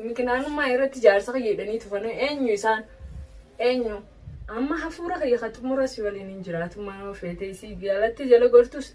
يمكن أنا ما يرى تجار سخي يدني تفنى إني إنسان إني أما حفورة هي ختم راسي ولا نينجرات ما فيتي سي بيالات جل قرطوس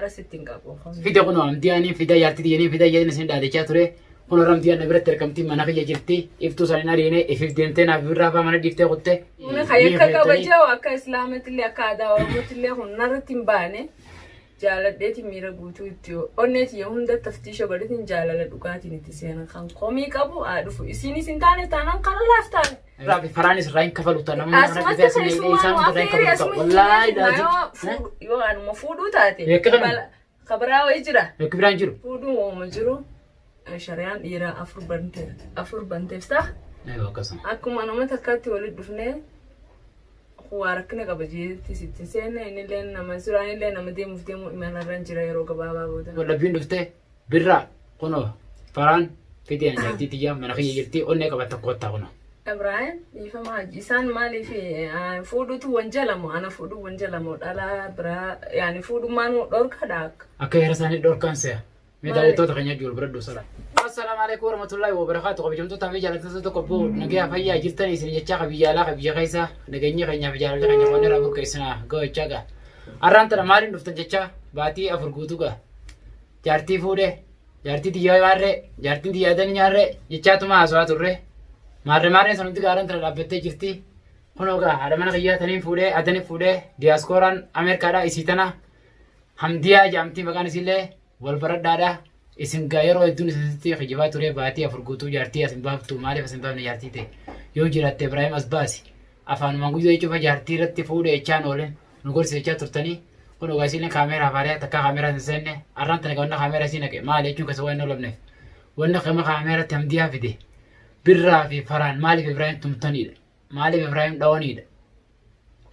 ستين كابو في ده كنا أمدياني في ده يارتي دياني في ده يجي نسين ده كاتوري كنا رمديان نبرة تركمتي منا في جرتي إفتو سالنا رينه إفيف دينتين أفيرا فمنا ديفته قطة من خيال كبجة وأكا إسلامة اللي أكادا وموت اللي هون نرتين بانه جالت ديتي ميرا بوتو تيو أنت يهون ده تفتيش وقالتين جالت دوكاتي نتسينا خان قومي كابو أدفو إسيني سنتاني تانان كارلا أفتاني رابي فرانيس راين كفلو تنام أسمعت خيسوما وافيري أسمعت والله ده يو أنا مفودو تاتي يكرم خبرها ويجرا يكبران جرو فودو ومجرو شريان إيرا أفر بنتي صح؟ أيوة قسم أكم أنا ما تكاتي ولد دفنه خواركنا قبجي تسيسين إن اللي نما سران اللي نما ديم فتيمو إيمان الرنجرا يروق بابا بودا ولا بين دفته برا كنو فران في دي أنا جدي تيجي من أخي يجتي أني كبت قوتها كنو إبراهيم يفهم إنسان مالي في فودو تو وانجلمو أنا فودو وانجلمو على برا يعني فودو ما نو دور كداك أكيد رساني دور كانسيا ميدا وتو تخنيا جول برد وصلا السلام عليكم ورحمة الله وبركاته قبل جمتو تامي جالت نسيتو كبور نجيا فيا جرتني سني جتشا بيجالا بيجا كيسا نجيني خنيا بيجالا خنيا وانا رابور كيسنا جو جاga أرانت رمارين دفتن جتشا باتي أفرغوتوغا جارتي فوده جارتي ديا وارre جارتي ديا دني يارre جتشا توما أسوا تورre مارre سنتي كارن ترى لابته جرتي هنوغا هذا من غيا تنين فوده أدني فوده دياسكوران أمريكا دا إسيتنا هم ديا جامتي مكان سيله والبرد دادا isin gaayero hedduun isinitti xijibaa ture baatii afur guutuu jaartii asin baaftu maaliif asin baafne jaartii ta'e yoo jiraatte Ibraahim as baasi afaanumaan guyyoo cufa jaartii irratti fuudhe echaan oolen nu gorsiisachaa turtanii kun ogaasiillee kaameeraa faariyaa takka kaameeraa hin seenne arraan tana wanna kaameeraa siin haqe maali jechuun kasa waan hin oolofneef wanna kama kaameeratti hamdiyaa fide birraa fi faraan maaliif Ibraahim tumtaniidha maaliif Ibraahim dhawaniidha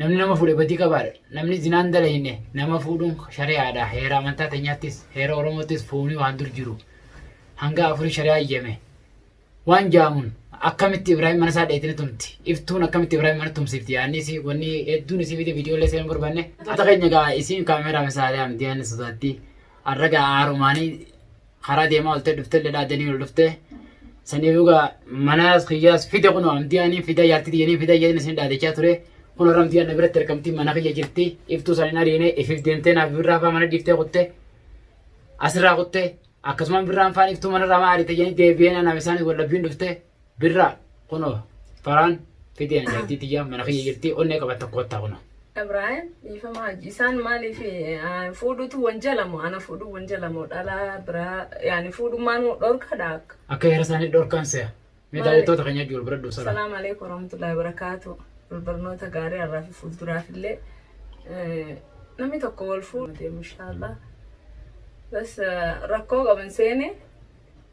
namni nama fuudhe badii qabaadha namni zinaan dalayne nama fuudhuun shari'aadha heera amantaa teenyaattis heera oromootis fuunii waan dur jiru hanga afurii shari'aa iyyame waan jaamuun akkamitti Ibraahim mana isaa dheetine tumti iftuun akkamitti Ibraahim mana tumsifti yaannis wanni hedduun isii fide viidiyoolee seen barbaanne ata keenya gaa isiin kaameeraa misaalee amdiyaan sosaatti arraga aarumaanii karaa deemaa oltee dhuftellee dhaadanii ol dhufte sanii dhugaa manaas kiyyaas fide kun amdiyaanii fida yaartii diyyanii fida jedhanii isin dhaadachaa ture kun ramdiyan nabirate erkamti mana kiyya jirti iftu sanina riine ifif deemtee naaf birraa faa mana dhiiftee qotte asirraa qotte akkasuma birraan faan iftu mana ramaa adii tajaajilni deebi'een nama isaanii wallabbiin dhufte birraa kunoo faraan fideen jirti tiyya mana kiyya jirti onnee qabatta qotta kunoo. Ibraahim ifama isaan maaliif fuudhutu wanjalamu ana fuudhu wanjalamu dhala biraa yaani fuudhumaan dhorkadhaak. Akka heera isaanii dhorkaan se'a. Mee daawwattoota keenya jiru bira dhufu salaam. Salaamu alaikum warahmatullahi wabarakatuh. Barnoota gaarii har'aa fi fuulduraaf illee namni tokko wal fuudhate inshaallah bas rakkoo qaban seene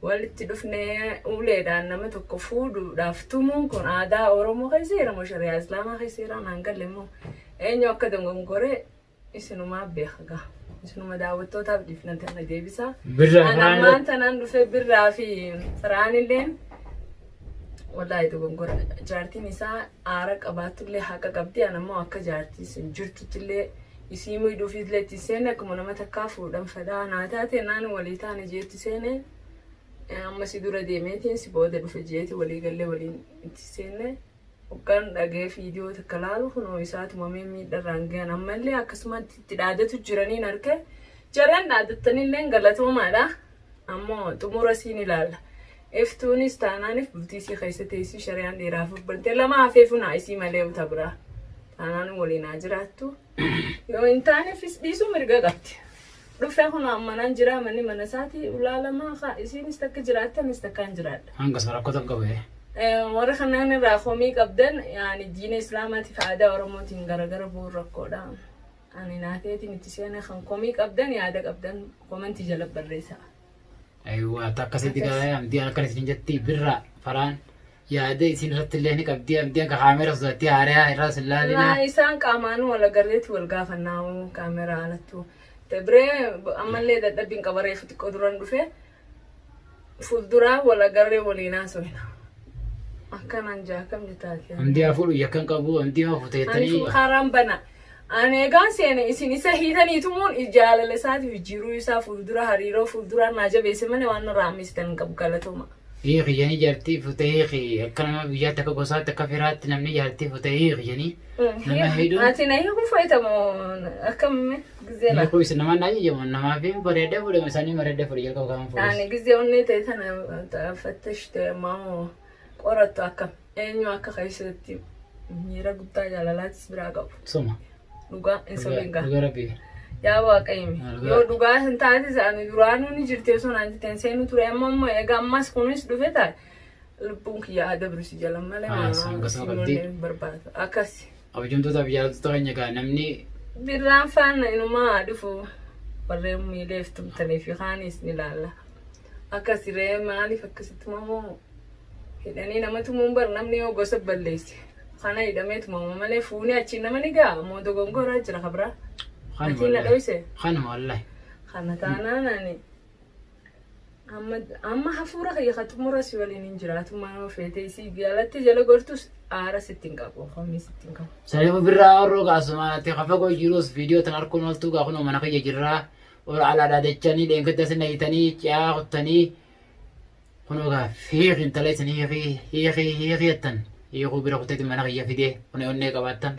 walitti dhufnee uleedhaan nama tokko fuudhuudhaaf tumuun kun aadaa Oromoo keessa moo shari'aa Islaamaa keessa naan galle moo eenyu akka dongongoree isinumaa beekaga isinuma daawwattootaaf dhiifnante ana deebisa anammaan tanaan dhufee birraa fi firaanilleen wallahi dongongora jaartiin isaa aara qabaatullee haqa qabdi anammoo akka jaartii sin jirtuttillee isii miidhuufillee itti seene akkuma nama takkaa fuudhan fadaa naa taate naan walii taane jeetti seene amma si dura deemeetiin si booda dhufe jeeti walii gallee waliin itti seene hoggaan dhagee viidiyoo takka laalu kunoo isaatuma miidharraan gahan ammallee akkasumatti itti dhaadatu jiraniin arge jaraan dhaadattanillee galatoomaadha ammoo xumura siin ilaalla. Iftuunis taanaaniif bultiisii keessa teessii shari'aan dheeraaf ubbante lama hafeefuna isii malee uta biraa taanaan waliin haa jiraattu yoo hin taaneefis dhiisuu mirga qabdi dhufee kun ammanaan jira manni mana isaati ulaalamaa haa isiinis takka jiraattanis takka hin jiraadha. Hanga sarakkoota qabee. Warra kanaan irraa komii qabdan yaani diina islaamaatiif aadaa oromootiin garagara bu'uun rakkoodha. Ani naateetiin itti seena kan komii qabdan yaada qabdan komantii jala barreessaa. Aywa takkasitti gaa'ee amdiyaan akkanis hin jetti birra faraan yaada isin irratti illee ni qabdi amdiyaan ka kaameera sosaatti haaraa irraa sillaalina. Isaan qaamaan wal agarreetti wal gaafannaa kaameeraa alattu. Tebree ammallee dadhabbiin qabareef xiqqoo duran dhufe fuulduraa wal agarree waliinaa soina. Akkanaan jaakam jetaati. Amdiyaa fuudhu yakkan qabu amdiyaa fuuteettanii. Ani fuukaraan bana. Ani egaan seene isin isa hiitaniitumun jaalala isaatiif jiruu isaa fuuldura hariiroo fuulduraan naa jabeesse malee waan irraa hambistan qabu galatoma. Hiiki janii jaartii fuutee hiiki akka nama biyyaatti akka gosaatti akka firaatti namni jaartii fuutee hiiki janii nama hedduu. Ati na hiikuu fayyadamoo akkamitti gizee la. Hiikuu isa nama naayi jechuun namaa fi bareedaa fuudhama isaanii bareedaa fuudhee jalqaba kaa'an fuudhas. Ani gizee onnee ta'e sana fattashte maa qorattu akkam eenyu akka keessatti miira guddaa jaalalaattis biraa qabu. Soma. Dhugaa hin sobengaa. Dhugaa rabbii. Yaa waaqayyimi yoo dhugaa hin taate isaanii duraanuu ni jirti osoo naan jetteen seenuu ture amma immoo egaa ammas kunis dhufe taate lubbuun kiyyaa dabrisi jala malee barbaada akkasi. Abijumtoota biyyaaltota keenya gaa namni birraan faana inumaa dhufu warreen miileef tumtanii fi kaanis ni ilaalla akkasi ree maaliif akkasitti mamoo hidhanii nama tumuun bar namni yoo gosa balleesse kana hidhamee tumama malee fuuni achi nama ni gaa moo dogongoraa jira kabraa. خانم والله خانة أنا أما حفورة هي خاتم راسي ولا نجرات ما فيتي سي قالت جل قرطوس آرا 60 كابو 50 كابو سلام برا أروق أسمع تخافوا يجروس فيديو تناركون والتو كأخنو مناخي يجرا ولا على دادتشاني لين كده سنيتني كيا قطني خنوغا فيه انتليتني هي تن يخو برا قطتي مناخي يفيدي وني كباتن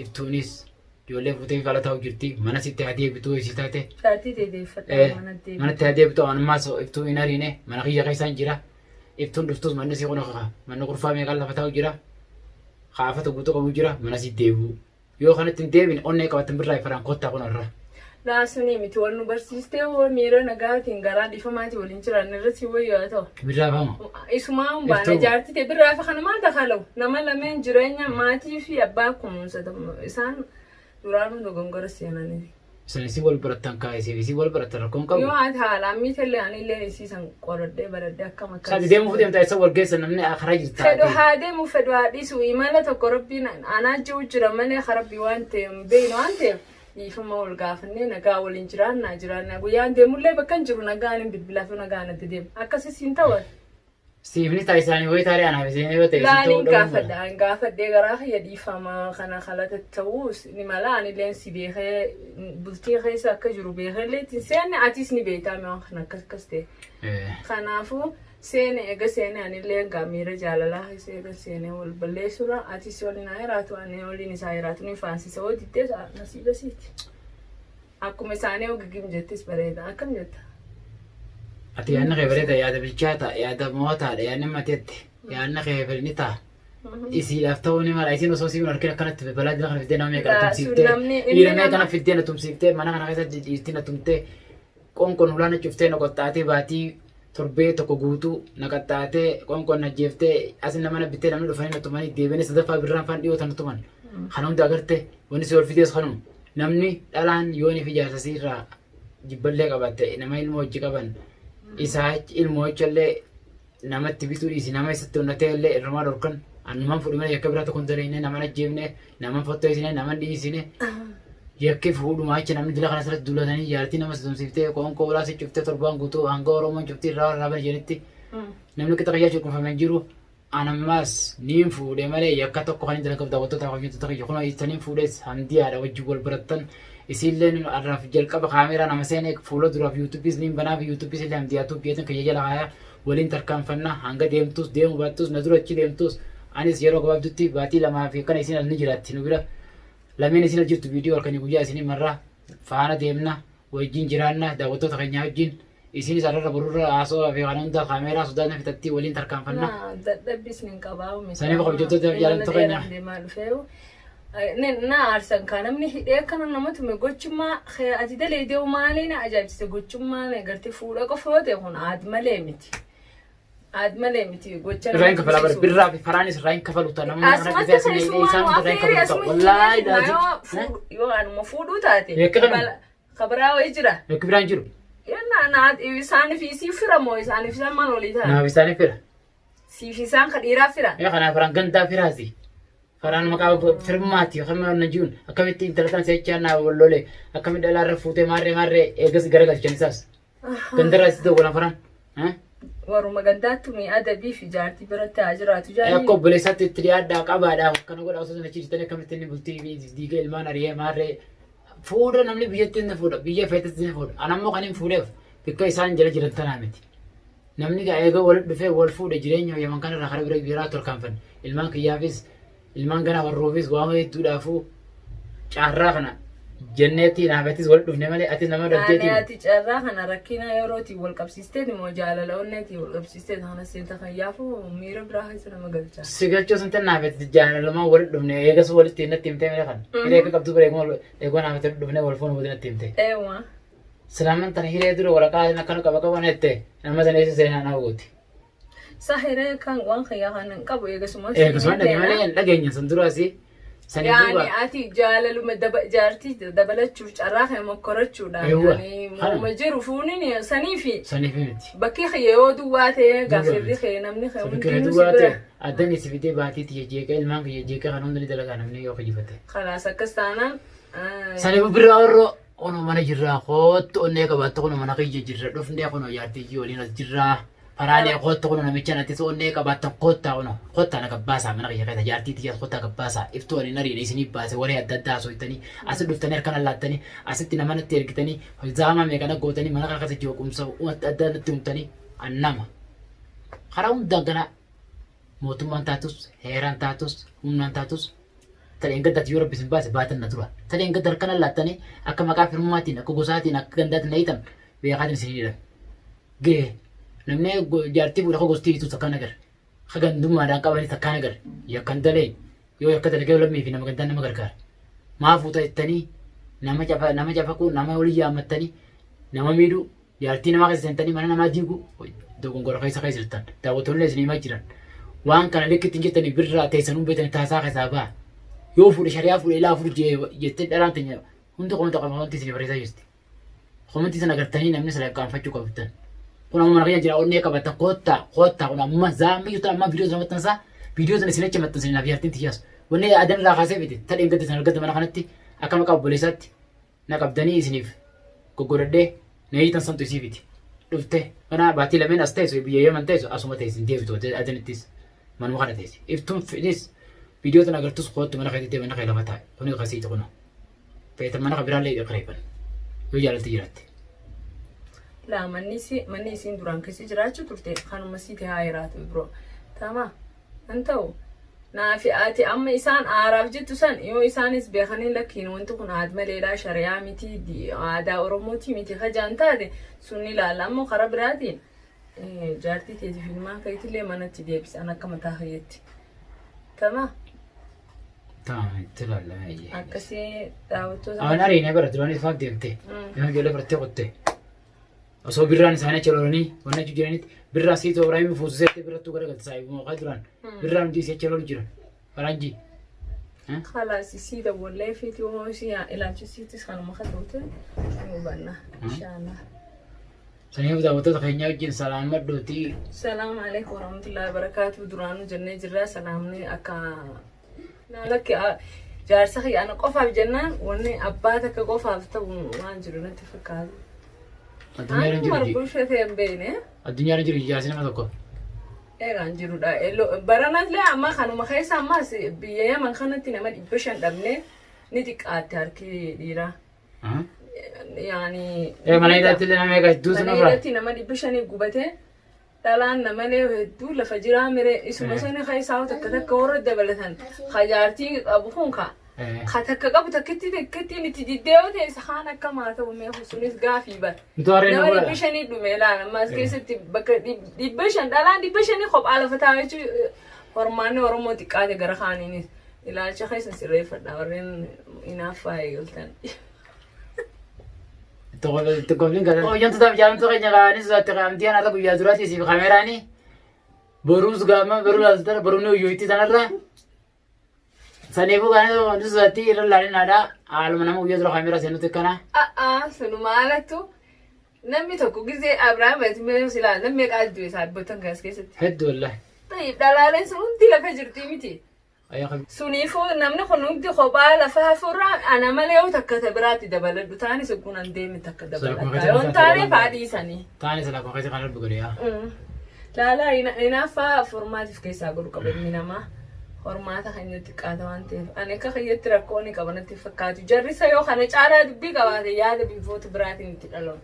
إفتونيس يولي فوتين فعلتها وجرتي ما نسيت هديه بتو يسيتاته شاتي تدي فتاة ما نت هديه بتو أنا ما سو إفتو إنارينه ما نخيجا كيسان جرا إفتون دفتوس ما نسي كونه خا ما نغرفة ميقال فتاة جرا خافته بتو كم جرا ما نسيت ديبو يو خانت تنتبين أني كواتن برا فران قطة كونه را لا سوني متوال نبرسيسته هو ميرا نجات إنجارا ديفماتي ولينشرا نرسي وياته برا فاهم اسمعهم بانا جارتي تبرا فخنا ما دخلوا نما لمن جرينا ماتي في أباكم سدم إنسان duraan dogongora seenanii. Sanisi wal barattan kaayisee fi wal barattan rakkoon qabu. Yoo ati haala miitallee ani illee isiisan qoradhee baradhee akkam akka. Saati deemuu fi deemtaa isa wal geessan namni akaraa jirta. Fedhu haa deemu fedhu haa dhiisu imala tokko rabbiin anaa jiru jira malee harabbii waan ta'eef beeynu waan ta'eef dhiifama wal gaafannee nagaa waliin jiraannaa guyyaan deemullee bakka hin jiru nagaan hin bilbilaa fi nagaan adda deemu akkasis hin ta'u. Siifni taasisaanii wayii taaree anaaf isheen yoo ta'e. Laaliin gaafadhee garaa kiyya dhiifama kana kalata ta'uus ni mala ani leen si beekee bultii keessa akka jiru beekellee ittiin seenne atis ni beektaa waan kana akkas ta'e. Kanaafuu seene eega seene ani leen miira jaalalaa eega seene wal balleessura atis waliin haa jiraatu ani waliin isaa jiraatu ni faansisa hoo dittee nasiiba siiti. Akkuma isaanii ogigim jettis bareeda akkam jetta. Ati yaadna keefalee yaada bilchaata yaada mootaadha yaadni mateetti yaadna keefal ni ta'a. Isiidhaaf ta'uu ni mala isiin osoo sibiin harkina akkanatti balaa jira kana fiddee nama meeqa tumsiiftee dhiiramee kana fiddee na tumsiiftee mana kana keessa dhiirtii na tumtee qoonqoon hulaa na cuftee na qoxxaatee baatii torbee tokko guutuu na qaxxaatee qoonqoon na jeeftee asin nama na bittee namni dhufanii na tumanii deebiin sadaffaa birraan faan dhiyootan na tuman. Kana hunda agarte wanni si ol fidees kanuma namni dhalaan yoonii fi jaarsasii irraa jibballee qabatte nama ilmoo hojii qaban. Isaa ilmoo illee namatti bituu dhiisi nama isatti onnatee illee irrumaa dhorkan annumaan fuudhimee yakka biraatti kontoleenne nama najjeefne nama fottoisine nama dhiisine yakki fuudhumaa achi namni dila kana asirratti duulatanii jaartii nama situmsiiftee qoonqoo ulaa si cuftee torbaan guutuu hanga Oromoon cuftii irraa warraabana jedhetti namni qixa qiyyaa cuqqunfamee jiru anammaas niin fuudhee malee yakka tokko kan inni dalagamu daawwattoota hojjettoota kiyya kunoo istaniin fuudhees handiyaadha wajjin wal barattan. Isilleen arraaf jalqaba kaameeraa nama seenee fuula duraaf yuutuubiis ni banaa fi yuutuubiis illee hamdiyaatuuf biyyatiin kiyya jala haayaa waliin tarkaanfannaa hanga deemtus deemu baattus na dura achi deemtus anis yeroo gabaabdutti baatii lamaa fi kana isin as ni jiraatti nu bira lameen isin as jirtu viidiyoo halkanii guyyaa isinii marraa faana deemna wajjin jiraanna daawwattoota keenyaa wajjin isinis arrarra bururra haasoo fi kana hunda kaameeraa sodaanna fixatti waliin tarkaanfannaa. Dadhabbiis ni qabaa. Saniif hojjettoota jaalattoota keenyaa. Na arsan kanamni hidhee kana namatti me gochummaa ati dalee deemu maaliin ajaa'ibsiise gochummaan agartee fuudha qofa yoo ta'e kun aadmalee miti. Aadmalee miti gocha. Irraa hin kafalaa bara birraa fi faraanis irraa hin kafalu ta'a namni kana dhibee asii isaan irraa hin kafalu ta'a wallaahi daati. Yoo anuma fuudhuu taate. Yakka kana. Kabaraa wayii jira. Yakki biraan jiru. Isaaniif siif fira moo isaaniif isaan maal walii ta'a? Naaf isaaniif fira. Siif isaan kan dhiiraaf fira. Kanaaf faraan gandaa firaasi. Faraan maqaa firmaati akkamitti najuun akkamitti intalatan seechaa naa wallolee akkamitti dhalaarra fuutee maarree eegas garagalchan isaas gandarraa itti dawwalan faraan. Waruma gandaattu mi adabii fi jaartii biratti haa jiraatu jaartii. Akka obboleessaatti itti dhiyaadhaa qabaadhaa akkana godhaa osoo sana ciisitanii akkamitti inni bultii fi diiga ilmaan ari'ee maarree fuudha namni biyyatti inni fuudha biyya feetatti inni fuudha anammoo kan hin fuudheef bakka isaan jala jiran tanaa miti. namni gaa eega wal dhufee wal fuudhe jireenya yaman kana irraa kara bira biraa torkaanfan ilmaan kiyyaafis ilmaan gana warroofis waan hedduudhaafuu caarraa kana jenneetti naafatis wal dhufne malee ati nama dabdeetiin. Ati caarraa kana rakkina yerootii wal qabsiisteeti moo jaalala onneetii wal qabsiisteeti kana seenta kayyaafuu miira biraa keessa nama galchaa. Si galchoo santeen naafatti jaalalumaan wal dhufne eegas walitti natti himtee malee kan. Eega qabdu bira eeguma naafatti dhufne wal fuunu walitti natti himtee. Eewwa. Silaaman tana hiree dura waraqaa akkana qaba qaban jettee nama sana eessa seenaa naa gooti. Sahiree kan waan kayyaa kan qabu eegasuma. Eegasuma malee dhageenya san duraasi. Yani ati jaalaluma jaartii dabalachuuf carraa kan mokkorachuudhaan yani morma jiru fuuniin saniifi miti. Bakki yoo duwwaa ta'e gaafirri kee namni kee hundi duwwaa ta'e addan itti fidee baatiitti jeeqa ilmaan kiyya jeeqa kan hundi dalagaa namni yoo hojjifate. Kalaas akkas taanaan. Saniif biraa warroo ono mana jirraa kootti onnee qabaattu kun mana kiyya jirra dhufnee kun jaartii waliin as jirraa. Paraalee kootti kun namicha natti onnee qabaattan koottaa na gabbaasaa mana kiyya keessa jaartii tiyyaas koottaa gabbaasaa iftuu waliin ariidha isinii baase waree adda addaa soitanii asi dhuftanii harkana laattanii asitti nama natti ergitanii zaamaa meeqana gootanii mana kana keessa jooqumsa adda addaa natti humtanii annama. Karaa hundaan kana mootummaan taatus heeraan taatus humnaan taatus tadheen gaddatti yoo rabbisin baase baatan na tura. Tadheen gadda harkana laattanii akka maqaa firmummaatiin akka gosaatiin akka gandaatiin na hiitan beekaatiin isinii jedhan. Gahee. Namni jaartii fuudha gosti itu takkan agar, kagandummaadhaan qabanii takkan agar, yakkan dalee yoo yakka dalagee lammii fi nama gandaan nama gargaara. Maa fuuta jettanii nama cafaquu nama olii yaammattanii nama miidhuu jaartii namaa keessa seentanii mana namaa diiguu dogongora keessa jirtan daawwattoonni isinii himaa jiran waan kana likkittiin jettanii birraa teessanuu beekanii taasaa keessaa ba'a. Yoo fuudhe shari'aa fuudhe ilaa fuudhe jettee dharaan teenya hundi komanta qaba wanti isinii barreessaa jirti. Komantii sana agartanii namni sana qaanfachuu qabatan. Kuna mana kaya jira onne kabatan kota kuna amma zambi yuta amma video sama tansa video sana sinache matan sina biartin tiyas wanne adan la khase bidi tadi ngade sana gade mana kanatti akama ka bolisatti nakabdani isinif gogorade neyi tan santo isiviti dufte kana bati lamen asteso biye yaman teso asuma tesin devito adanitis man wakana tesi iftum fidis video tan agartus khot mana khayte mana khayla mata kuni khasi to kuna peta mana khabira le qariban yo jala tijirat لا مني سين دران كسي جراتشو ترتي خانو مسيتي هايرات برو تمام انتو نافئاتي اما إسان عارف جدو سان يو إسان إس بيخانين لكين وانتو كن عادم ليلا شريعة ميتي دي عادا أوروموتي ميتي خجانتا دي سوني لالامو خراب راتين جارتي تيجي في الماء كيتي لي مانا تدي بس أنا كما تاخيتي تمام تلا لا هي أكسي داوتو أنا رينا برا تلوني فاق ديمتي يوم جل برتي قطي أصو بران سانة چلوني ونا جيرانيت برا سيتو إبراهيم فوزيت برا تو كرا قصاي مو قادران بران دي سي چلون جيران فرانجي خلاص سيدا ولا فيتي ومشي إلى تشيتس خانو ما خدوته وبنا إن شاء الله سنيف داوتو تخينيا جين سلام مدوتي السلام عليكم ورحمة الله وبركاته درانو جنة جرا سلامني أكا نالك جارسخي أنا قفا بجنان وني أباتك قفا فتو وانجرو نتفكار الدنيا رجل جالسين ما تقول. رانجرو دا برانات لا ما خانو ما خيس ما بيا من خانتنا ما يبشن دمنه نتيك أتاركي ديرا. يعني. ما نيدات لنا ما يقدوس نفرا. ما نيداتنا ما يبشن يقبته. تلان نمنه هدو لفجرا مره اسمه سنة خيس أو تكتك كورة دبلتان خجارتي أبو خونكا. خاتك قبل تكتي نتيجة سخانة كما تو مي خصوصي غافي با نوري بيشني دوميلا ما كيستي بك دي بيشن دالان دي بيشني خب على فتاوي هرمان ورموتي قاعده غرخاني الى شخص سيري فداورين ينافاي قلتن تقولين قال او ينت دام جام تو غاني زات قامتي انا ربي يزراتي سي كاميراني بروز غاما برول در برونو يوتي تنرا سنيفو كانوا نزاتي إلى نادا على نمو يدرو خميرة سنو تكنا سنو مالتو نمي تكو جزء أبراهيم بيتميل سلا نمي قاعد دوي ساعد بتن كاس كيست هد والله طيب دلالين سنو تلا فجرتي متي سنيفو نمني خنوم دي خبا لفها فرا أنا مليو تكتبراتي دبلت بتاني سكون عندي تكتبرات يوم تاني فادي سني تاني سلا كوكي تكالب بقوليا لا إنا فا فورمات في كيس أقول قبل مينما hormaata kan nuti qaata waan ta'eef ani akka kiyyaatti rakkoon qabanatti fakkaatu jarri sayoo kana caalaa dubbii qabaate yaada bifoota biraatiin itti dhaloon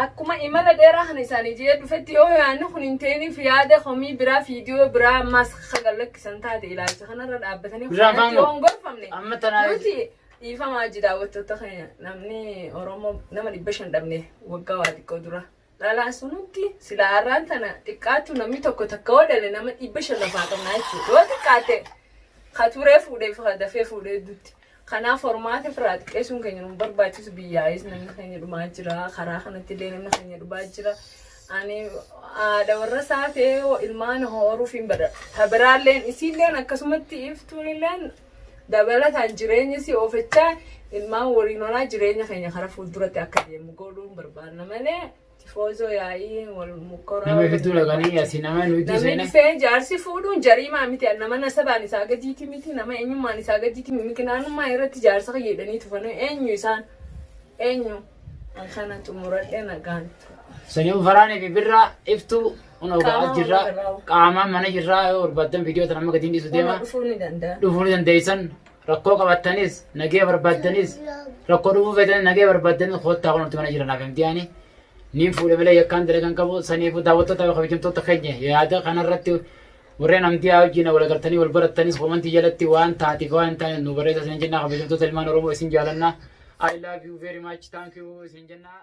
akkuma imala dheeraa kana isaanii jee dhufetti yoo yaanni kun hin ta'in fi yaada komii biraa fiidiyoo biraa ammas sagalakkisan taate ilaalcha kanarra dhaabbatanii kanatti yoo hin gorfamne amma tanaa nuti dhiifamaa ji daawwattoota keenya namni Oromoo nama 500 dhabne waggaa waa xiqqoo dura laalaa sunutti sila har'aan tana xiqqaatu namni tokko takka wadale nama 500 lafaa qabnaa jechuudha yoo xiqqaate katuree fuudhee fi dafee fuudhee dutti kanaaf formaata firaa xiqqeessuun keenya nu barbaachisu biyyaa'is namni keenya dhumaa jira karaa kanatti illee namni keenya dhumaa jira ani aada warra saafee ilmaan horuuf hin bada tabiraalleen isiilleen akkasumatti iftuunilleen dabalataan jireenya si oofachaa ilmaan waliin olaa jireenya keenya karaa fuulduratti akka deemu godhuun barbaadna malee tifoozoo yaa'ii wal mukkoraa nama fidduu dhaqanii asii nama nuti namni seene dhufee jaarsi fuudhuun jariimaa miti nama nasabaan isaa gadiiti miti nama eenyummaan isaa gadiiti miti naannummaa irratti jaarsa jedhanii tufanu eenyu isaan eenyu kana xumuradhee nagaan sanii faraanii fi birraa iftuu una ugaa jirra qaamaan mana jirraa yoo barbaadan viidiyoo tan amma gadiin dhiisu deema dhufuu ni danda'a dhufuu ni dandeessan rakkoo qabattanis nagee barbaaddanis rakkoo dhufuu feetan nagee barbaaddanis koottaa kunuutti mana jiranaaf himtiyaanii niin fuudhe malee yakkaan dalagan qabu saniif daawwattoota kabajamtoota keenya yaada kanarratti warreen amtiyaa wajjin wal agartanii wal barattanis komantii jalatti waan taati waan hin taane nu barreessa isin jennaa kabajamtoota ilmaan Oromoo isin jaalannaa I love you very much thank you isin jennaa